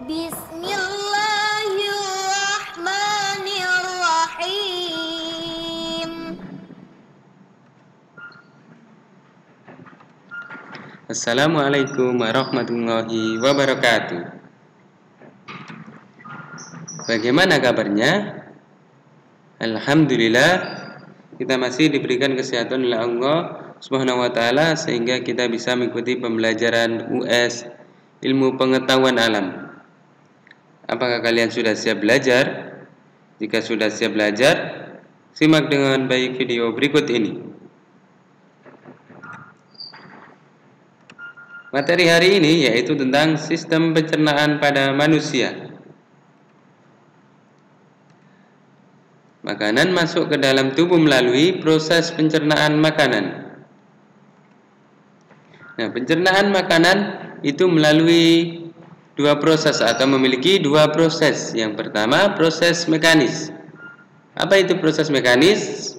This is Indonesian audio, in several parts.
Bismillahirrahmanirrahim. Assalamualaikum warahmatullahi wabarakatuh. Bagaimana kabarnya? Alhamdulillah, kita masih diberikan kesehatan oleh Allah Subhanahu wa taala sehingga kita bisa mengikuti pembelajaran US Ilmu Pengetahuan Alam. Apakah kalian sudah siap belajar? Jika sudah siap belajar, simak dengan baik video berikut ini. Materi hari ini yaitu tentang sistem pencernaan pada manusia. Makanan masuk ke dalam tubuh melalui proses pencernaan makanan. Nah, pencernaan makanan itu melalui dua proses atau memiliki dua proses. Yang pertama, proses mekanis. Apa itu proses mekanis?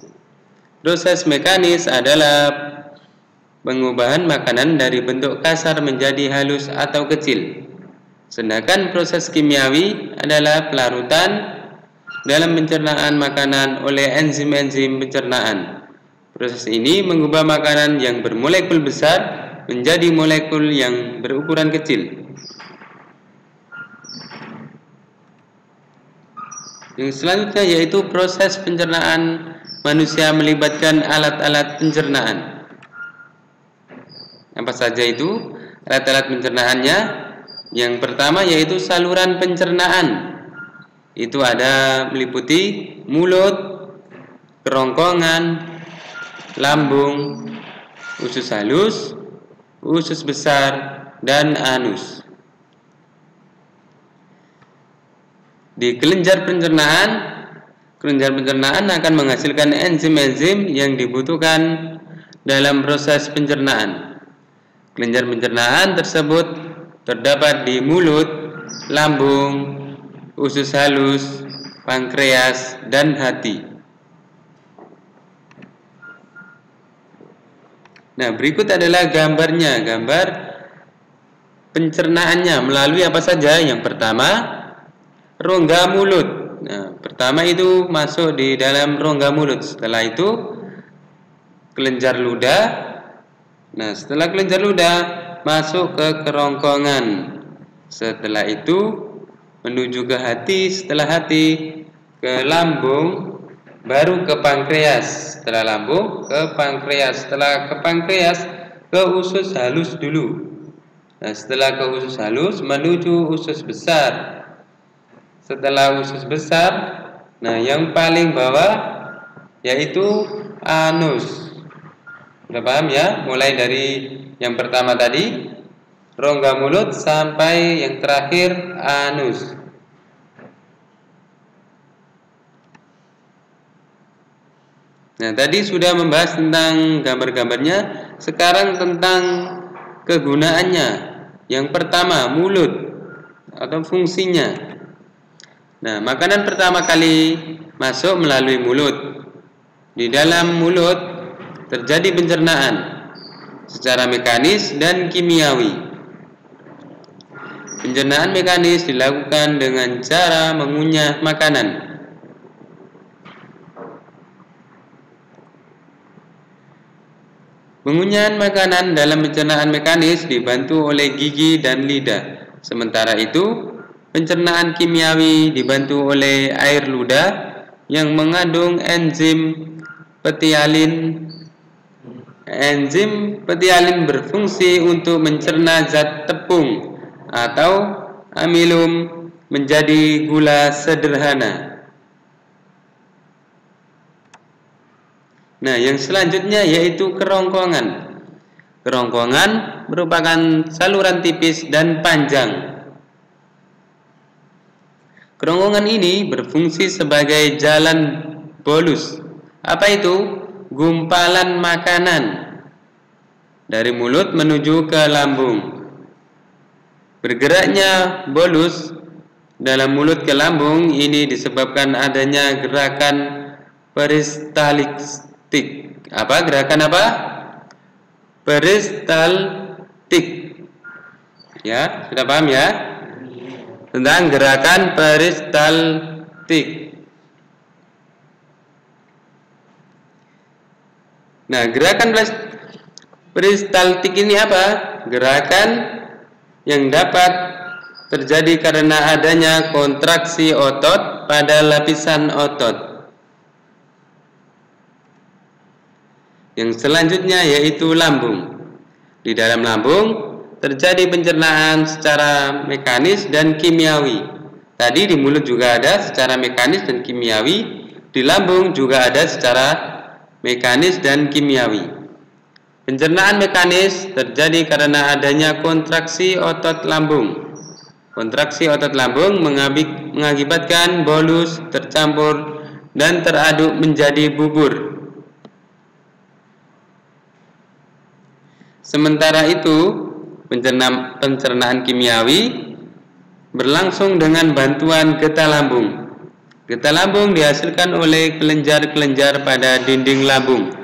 Proses mekanis adalah pengubahan makanan dari bentuk kasar menjadi halus atau kecil. Sedangkan proses kimiawi adalah pelarutan dalam pencernaan makanan oleh enzim-enzim pencernaan. Proses ini mengubah makanan yang bermolekul besar menjadi molekul yang berukuran kecil. Yang selanjutnya yaitu proses pencernaan manusia melibatkan alat-alat pencernaan. Apa saja itu alat-alat pencernaannya? Yang pertama yaitu saluran pencernaan. Itu ada meliputi mulut, kerongkongan, lambung, usus halus, usus besar, dan anus. Di kelenjar pencernaan akan menghasilkan enzim-enzim yang dibutuhkan dalam proses pencernaan. Kelenjar pencernaan tersebut terdapat di mulut, lambung, usus halus, pankreas, dan hati. Nah, berikut adalah gambarnya, gambar pencernaannya melalui apa saja. Yang pertama, rongga mulut. Nah, pertama itu masuk di dalam rongga mulut. Setelah itu kelenjar ludah. Nah, setelah kelenjar ludah masuk ke kerongkongan. Setelah itu menuju ke hati. Setelah hati ke lambung, baru ke pankreas. Setelah lambung ke pankreas. Setelah ke pankreas ke usus halus dulu. Nah, setelah ke usus halus menuju usus besar. Setelah usus besar, nah yang paling bawah yaitu anus. Sudah paham ya? Mulai dari yang pertama tadi, rongga mulut, sampai yang terakhir anus. Nah, tadi sudah membahas tentang gambar-gambarnya. Sekarang tentang kegunaannya. Yang pertama, mulut atau fungsinya. Nah, makanan pertama kali masuk melalui mulut. Di dalam mulut terjadi pencernaan secara mekanis dan kimiawi. Pencernaan mekanis dilakukan dengan cara mengunyah makanan. Pengunyahan makanan dalam pencernaan mekanis dibantu oleh gigi dan lidah. Sementara itu, pencernaan kimiawi dibantu oleh air ludah yang mengandung enzim petialin. Enzim petialin berfungsi untuk mencerna zat tepung atau amilum menjadi gula sederhana. Nah, yang selanjutnya yaitu kerongkongan. Kerongkongan merupakan saluran tipis dan panjang. Kerongkongan ini berfungsi sebagai jalan bolus. Apa itu? Gumpalan makanan dari mulut menuju ke lambung. Bergeraknya bolus dalam mulut ke lambung ini disebabkan adanya gerakan peristaltik. Apa? Gerakan apa? Peristaltik. Ya, sudah paham ya? tentang gerakan peristaltik. Nah, gerakan peristaltik ini apa? Gerakan yang dapat terjadi karena adanya kontraksi otot pada lapisan otot. Yang selanjutnya yaitu lambung. Di dalam lambung terjadi pencernaan secara mekanis dan kimiawi. Tadi di mulut juga ada secara mekanis dan kimiawi, di lambung juga ada secara mekanis dan kimiawi. Pencernaan mekanis terjadi karena adanya kontraksi otot lambung. Kontraksi otot lambung mengakibatkan bolus tercampur dan teraduk menjadi bubur. Sementara itu, pencernaan kimiawi berlangsung dengan bantuan getah lambung. Getah lambung dihasilkan oleh kelenjar-kelenjar pada dinding lambung.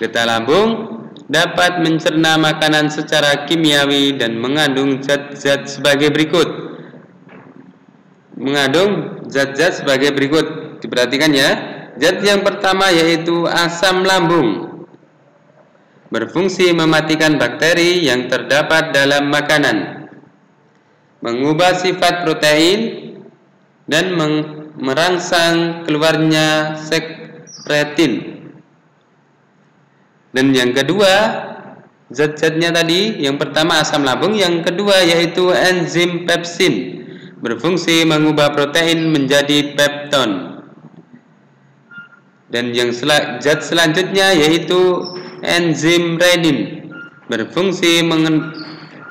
Getah lambung dapat mencerna makanan secara kimiawi dan mengandung zat-zat sebagai berikut. Diperhatikan ya. Zat yang pertama yaitu asam lambung. Berfungsi mematikan bakteri yang terdapat dalam makanan, mengubah sifat protein, dan merangsang keluarnya sekretin. Dan yang kedua, zat-zatnya tadi, yang pertama asam lambung, yang kedua yaitu enzim pepsin, berfungsi mengubah protein menjadi pepton. Dan yang zat selanjutnya yaitu enzim renin, berfungsi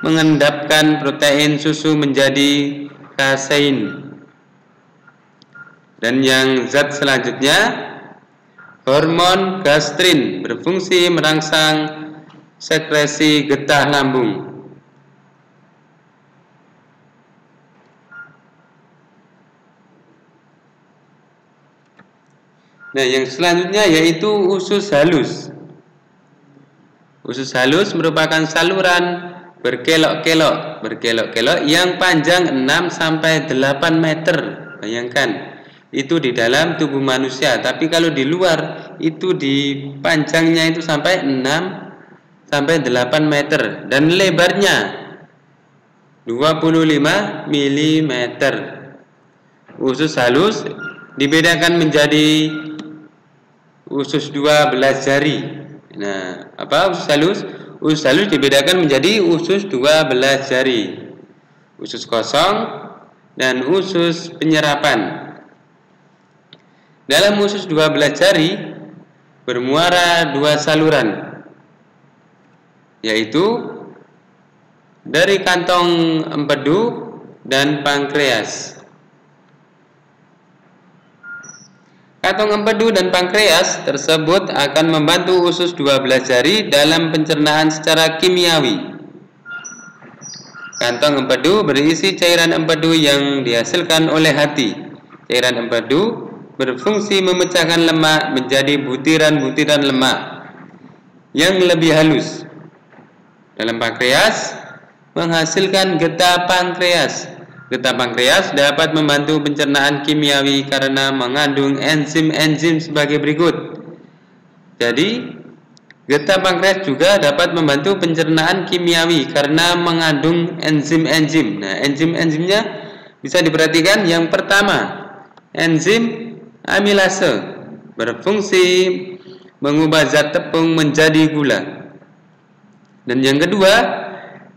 mengendapkan protein susu menjadi kasein. Dan yang zat selanjutnya hormon gastrin, berfungsi merangsang sekresi getah lambung. Nah, yang selanjutnya yaitu usus halus. Usus halus merupakan saluran berkelok-kelok yang panjang 6-8 meter. Bayangkan, itu di dalam tubuh manusia, tapi kalau di luar itu di panjangnya itu sampai 6-8 meter dan lebarnya 25 mm. Usus halus dibedakan menjadi usus 12 jari. Nah, apa usus halus? Usus halus dibedakan menjadi usus 12 jari, usus kosong, dan usus penyerapan. Dalam usus 12 jari bermuara dua saluran, yaitu dari kantong empedu dan pankreas. Kantong empedu dan pankreas tersebut akan membantu usus 12 jari dalam pencernaan secara kimiawi. Kantong empedu berisi cairan empedu yang dihasilkan oleh hati. Cairan empedu berfungsi memecahkan lemak menjadi butiran-butiran lemak yang lebih halus. Dalam pankreas menghasilkan getah pankreas. Getah pankreas dapat membantu pencernaan kimiawi karena mengandung enzim-enzim sebagai berikut. Jadi, getah pankreas juga dapat membantu pencernaan kimiawi karena mengandung enzim-enzim. Nah, enzim-enzimnya bisa diperhatikan. Yang pertama, enzim amilase, berfungsi mengubah zat tepung menjadi gula. Dan yang kedua,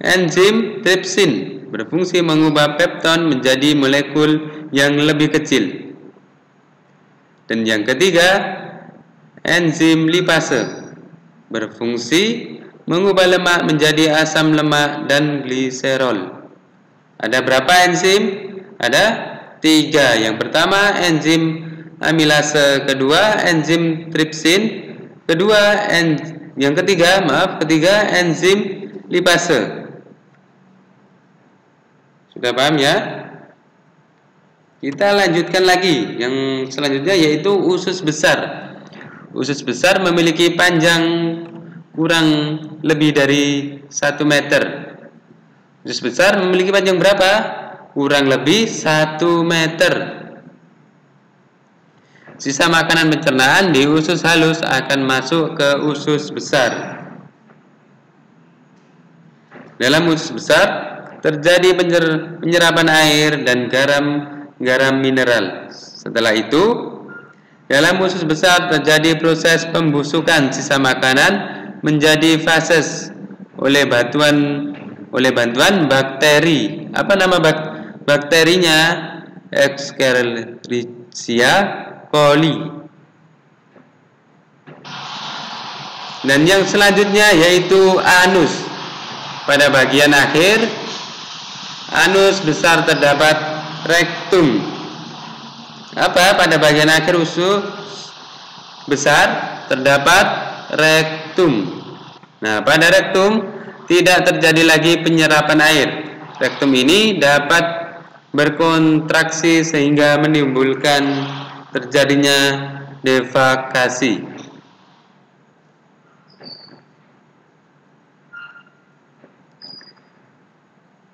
enzim tripsin, berfungsi mengubah pepton menjadi molekul yang lebih kecil. Dan yang ketiga, enzim lipase, berfungsi mengubah lemak menjadi asam lemak dan gliserol. Ada berapa enzim? Ada 3. Yang pertama enzim amilase, kedua enzim tripsin, ketiga enzim lipase. Sudah paham ya? Kita lanjutkan lagi. Yang selanjutnya yaitu usus besar. Usus besar memiliki panjang kurang lebih dari 1 meter. Usus besar memiliki panjang berapa? kurang lebih 1 meter. Sisa makanan pencernaan di usus halus akan masuk ke usus besar. Dalam usus besar terjadi penyerapan air dan garam mineral. Setelah itu, dalam usus besar terjadi proses pembusukan sisa makanan menjadi fases oleh bantuan bakteri. Apa nama bakterinya? Escherichia coli. Dan yang selanjutnya yaitu anus. Pada bagian akhir anus besar terdapat rektum. Apa? Pada bagian akhir usus besar terdapat rektum. Nah, pada rektum tidak terjadi lagi penyerapan air. Rektum ini dapat berkontraksi sehingga menimbulkan terjadinya defekasi.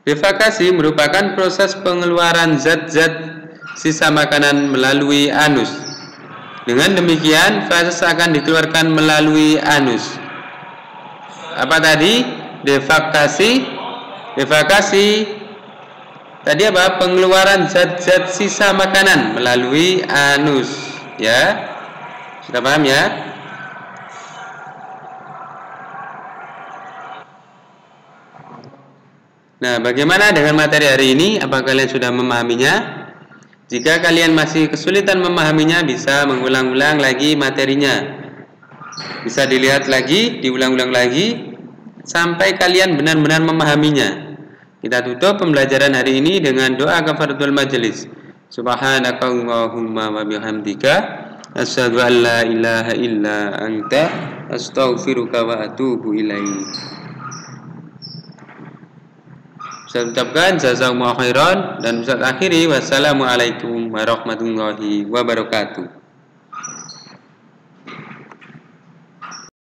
Defekasi merupakan proses pengeluaran zat-zat sisa makanan melalui anus. Dengan demikian, fases akan dikeluarkan melalui anus. Apa tadi? Defekasi. Tadi apa? Pengeluaran zat-zat sisa makanan melalui anus. Ya, sudah paham ya? Nah, bagaimana dengan materi hari ini? Apa kalian sudah memahaminya? Jika kalian masih kesulitan memahaminya, bisa mengulang-ulang lagi materinya. Bisa dilihat lagi, diulang-ulang lagi, sampai kalian benar-benar memahaminya. Kita tutup pembelajaran hari ini dengan doa kafaratul majelis. Subhanakallahumma wa bihamdika asyhadu an la ilaha illa anta astaghfiruka wa atubu ilaik. Saya ucapkan jazakumullahu khairan dan bisa akhiri wassalamualaikum warahmatullahi wabarakatuh.